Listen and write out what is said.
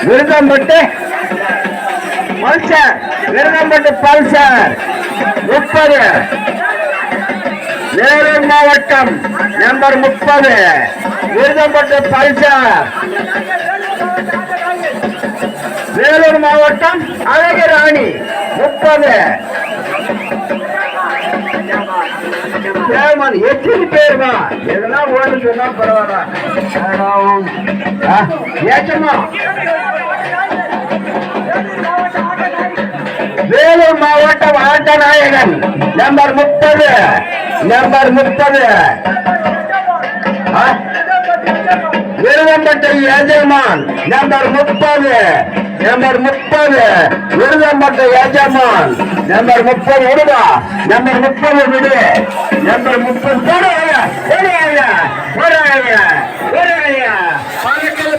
Virudhampattu Pulsar, Virudhampattu Pulsar 30. Vellore மாவட்டம் number 30 Virudhampattu Pulsar. Vellore மாவட்டம் அழகராணி 30. எத்தனை பேருமா எதெல்லாம் ஓடு சொன்னா பரவாயில்ல. ஏச்சமா வேலூர் மாவட்டம் ஆட்டநாயகன் நம்பர் 30 விருதம்பட்டை எஜமான் நம்பர் 30 விருதம்பட்டை எஜமான் நம்பர் 30 விடுவா. நம்பர் 30 விடு. நம்பர் 30 போடுவாங்க.